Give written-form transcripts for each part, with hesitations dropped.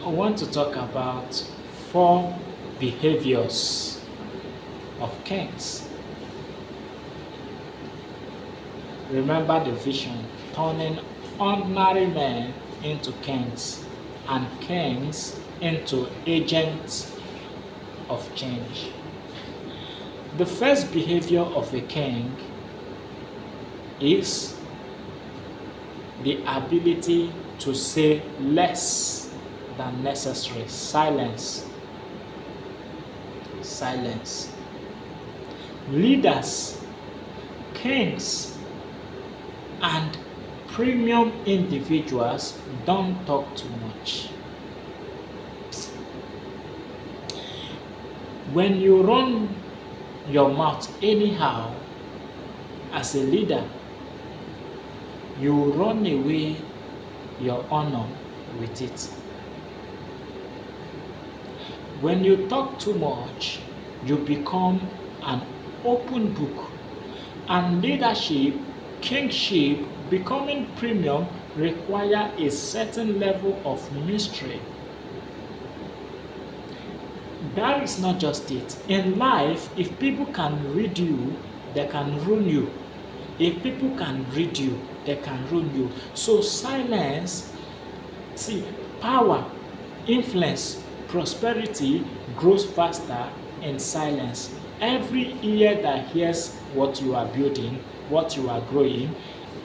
I want to talk about 4 behaviors of kings. Remember the vision, turning ordinary men into kings and kings into agents of change. The first behavior of a king is the ability to say less than necessary. Silence. Silence. Leaders, kings, and premium individuals don't talk too much. When you run your mouth anyhow as a leader, you run away your honor with it. When you talk too much, you become an open book. And leadership, kingship, becoming premium require a certain level of mystery. That is not just it. In life, if people can read you, they can ruin you. If people can read you, they can ruin you. So silence, power, influence, prosperity grows faster in silence. Every ear that hears what you are building, what you are growing,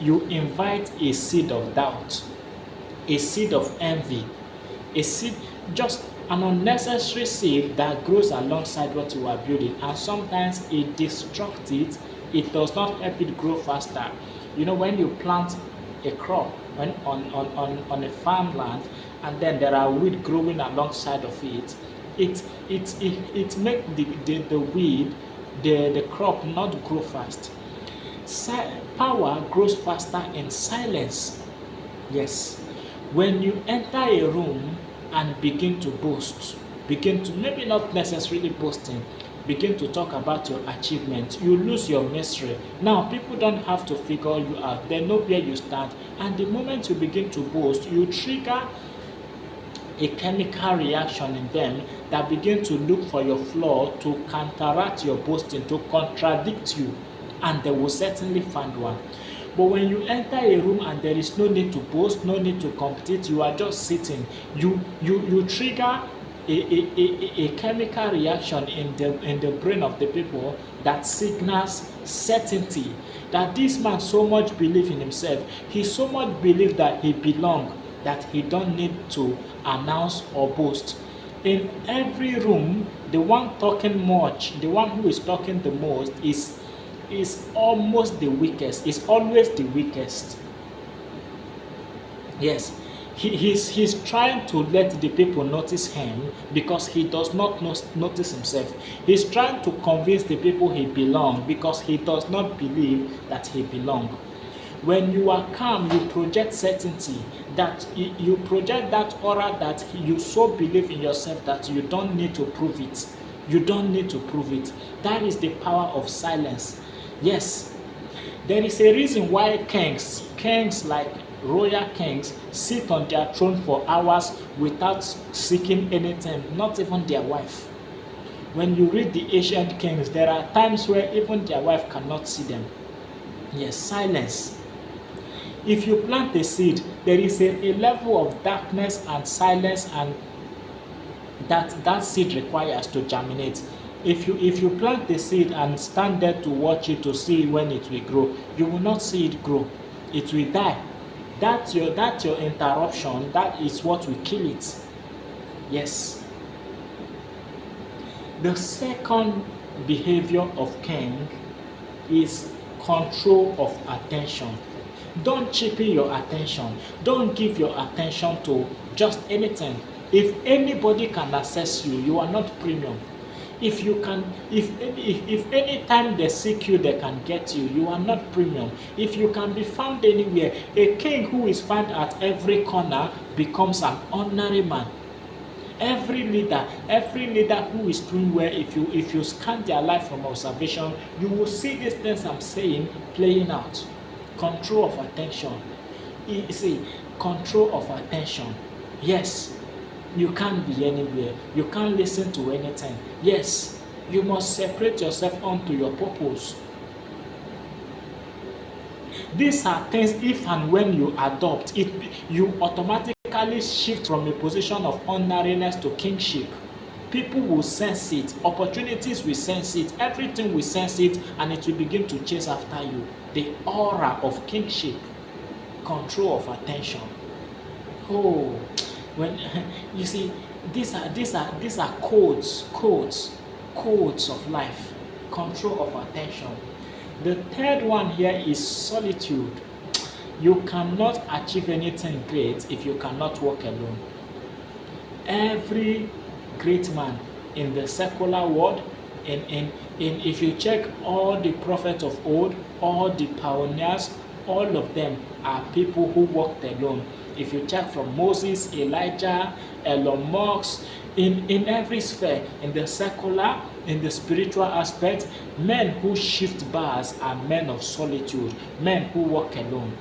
you invite a seed of doubt, a seed of envy, a seed, just an unnecessary seed that grows alongside what you are building, and sometimes it destructs it. It does not help it grow faster. You know, when you plant a crop on a farmland and then there are weed growing alongside of it, it makes the weed, the crop not grow fast. Power grows faster in silence. Yes. When you enter a room and begin to boast, begin to, maybe not necessarily boasting, begin to talk about your achievements, you lose your mystery. Now people don't have to figure you out. They know where you stand. And the moment you begin to boast, you trigger a chemical reaction in them that begin to look for your flaw to counteract your boasting, to contradict you, and they will certainly find one. But when you enter a room and there is no need to boast, no need to compete, you are just sitting, you trigger a chemical reaction in the brain of the people that signals certainty, that this man so much believe in himself, he so much believe that he belong, that he don't need to announce or boast. In every room, the one talking much, the one who is talking the most is almost the weakest, is always the weakest. Yes, he's trying to let the people notice him because he does not notice himself. He's trying to convince the people he belongs because he does not believe that he belongs. When you are calm, you project certainty, that you project that aura that you so believe in yourself that you don't need to prove it. You don't need to prove it. That is the power of silence. Yes, there is a reason why kings like royal kings sit on their throne for hours without seeking anything, not even their wife. When you read the ancient kings, there are times where even their wife cannot see them. Yes, silence. If you plant a seed, there is a level of darkness and silence and that seed requires to germinate. If you plant the seed and stand there to watch it to see when it will grow, you will not see it grow. It will die. That's your interruption. That is what will kill it. Yes. The second behavior of king is control of attention. Don't cheapen your attention. Don't give your attention to just anything. If anybody can access you, you are not premium. If any time they seek you, they can get you, you are not premium. If you can be found anywhere, a king who is found at every corner becomes an ordinary man. Every leader who is doing well, if you scan their life from observation, you will see these things I'm saying playing out. Control of attention. You see, control of attention. Yes. You can't be anywhere. You can't listen to anything. Yes, you must separate yourself onto your purpose. These are things, if and when you adopt it, you automatically shift from a position of ordinariness to kingship. People will sense it, opportunities will sense it, everything will sense it, and it will begin to chase after you. The aura of kingship, control of attention. Oh, when you see, these are codes of life, control of attention. The third one here is solitude. You cannot achieve anything great if you cannot walk alone. Every great man in the secular world, in if you check all the prophets of old, all the pioneers, all of them are people who walked alone. If you check from Moses, Elijah, Elon Musk, in every sphere, in the secular, in the spiritual aspect, men who shift bars are men of solitude, men who walk alone.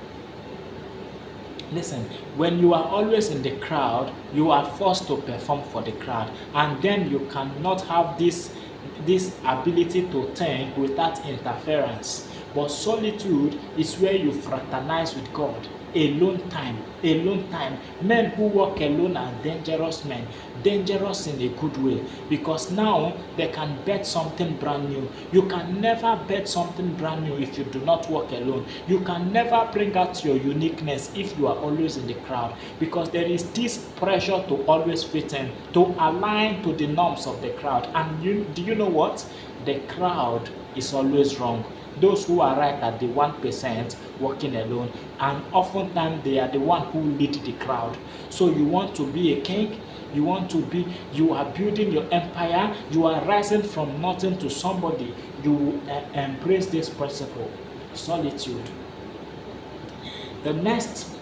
Listen, when you are always in the crowd, you are forced to perform for the crowd, and then you cannot have this ability to think without interference. But solitude is where you fraternize with God. Alone time, alone time. Men who walk alone are dangerous men, dangerous in a good way, because now they can bet something brand new. You can never bet something brand new if you do not walk alone. You can never bring out your uniqueness if you are always in the crowd, because there is this pressure to always fit in, to align to the norms of the crowd. And do you know what? The crowd is always wrong. Those who are right are the 1% walking alone, and oftentimes they are the one who lead the crowd. So you want to be a king, you are building your empire, you are rising from nothing to somebody. You embrace this principle, solitude. The next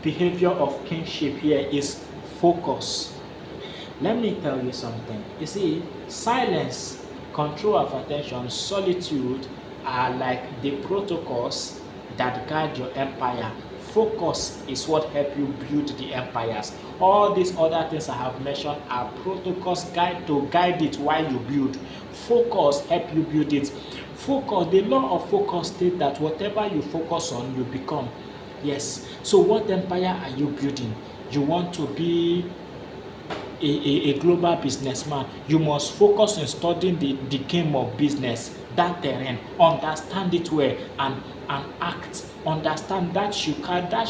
behavior of kingship here is focus. Let me tell you something. You see, silence, control of attention, solitude are like the protocols that guide your empire. Focus is what help you build the empires. All these other things I have mentioned are protocols to guide it while you build. Focus help you build it. Focus, the law of focus states that whatever you focus on, you become. Yes. So what empire are you building? You want to be a global businessman. You must focus on studying the game of business, that terrain, understand it well, and act. Understand that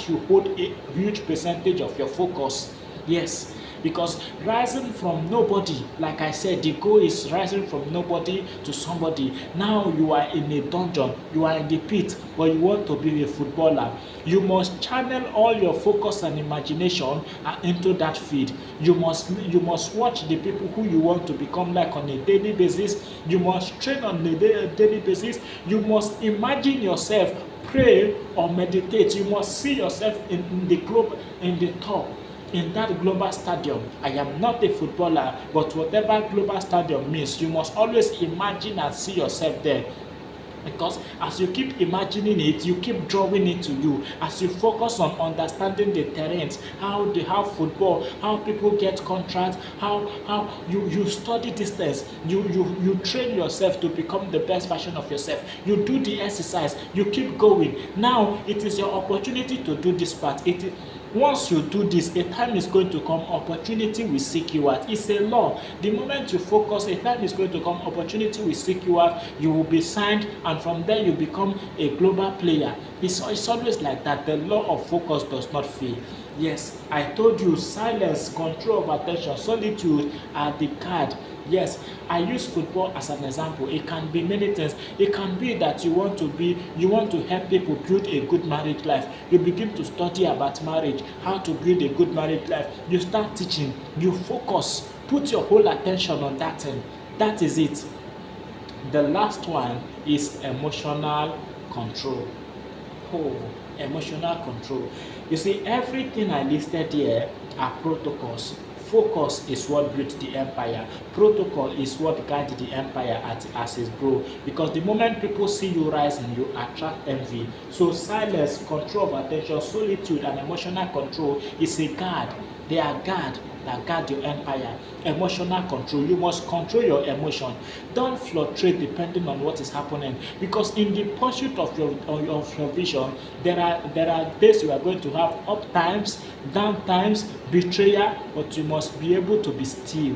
you hold a huge percentage of your focus. Yes, because rising from nobody, like I said, the goal is rising from nobody to somebody. Now you are in a dungeon, you are in the pit, but you want to be a footballer. You must channel all your focus and imagination into that field. You must watch the people who you want to become like on a daily basis. You must train on a daily basis. You must imagine yourself, pray or meditate. You must see yourself in the globe, in the top, in that global stadium. I am not a footballer, but whatever global stadium means, you must always imagine and see yourself there. Because as you keep imagining it, you keep drawing it to you. As you focus on understanding the terrains, how football, how people get contracts, how you study these things, you train yourself to become the best version of yourself. You do the exercise, you keep going. Now it is your opportunity to do this part. Once you do this, a time is going to come, opportunity will seek you out. It's a law. The moment you focus, a time is going to come, opportunity will seek you out, you will be signed, and from there you become a global player. It's always like that. The law of focus does not fail. Yes, I told you, silence, control of attention, solitude are the card. Yes, I use football as an example. It can be many things. It can be that you want to help people build a good marriage life. You begin to study about marriage, how to build a good marriage life. You start teaching, you focus, put your whole attention on that thing. That is it. The last one is emotional control. Oh, emotional control. You see, everything I listed here are protocols. Focus is what built the empire. Protocol is what guides the empire as it grows. Because the moment people see you rising, you attract envy. So silence, control of attention, solitude, and emotional control is a guard. They are guard that guard your empire. Emotional control. You must control your emotion. Don't fluctuate depending on what is happening. Because in the pursuit of your vision, there are days you are going to have up times, down times, betrayal, but you must be able to be still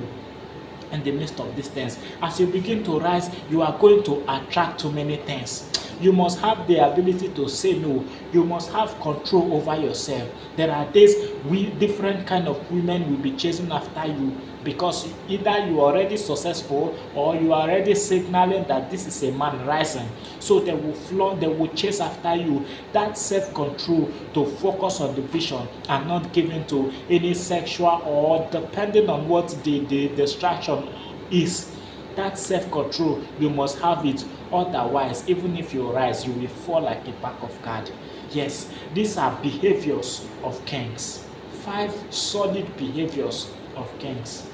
in the midst of these things. As you begin to rise, you are going to attract too many things. You must have the ability to say no. You must have control over yourself. There are days different kind of women will be chasing after you because either you are already successful or you are already signaling that this is a man rising. So they will chase after you. That self-control to focus on the vision and not giving to any sexual or depending on what the distraction is. That self-control, you must have it. Otherwise, even if you rise, you will fall like a pack of cards. Yes, these are behaviors of kings. 5 solid behaviors of kings.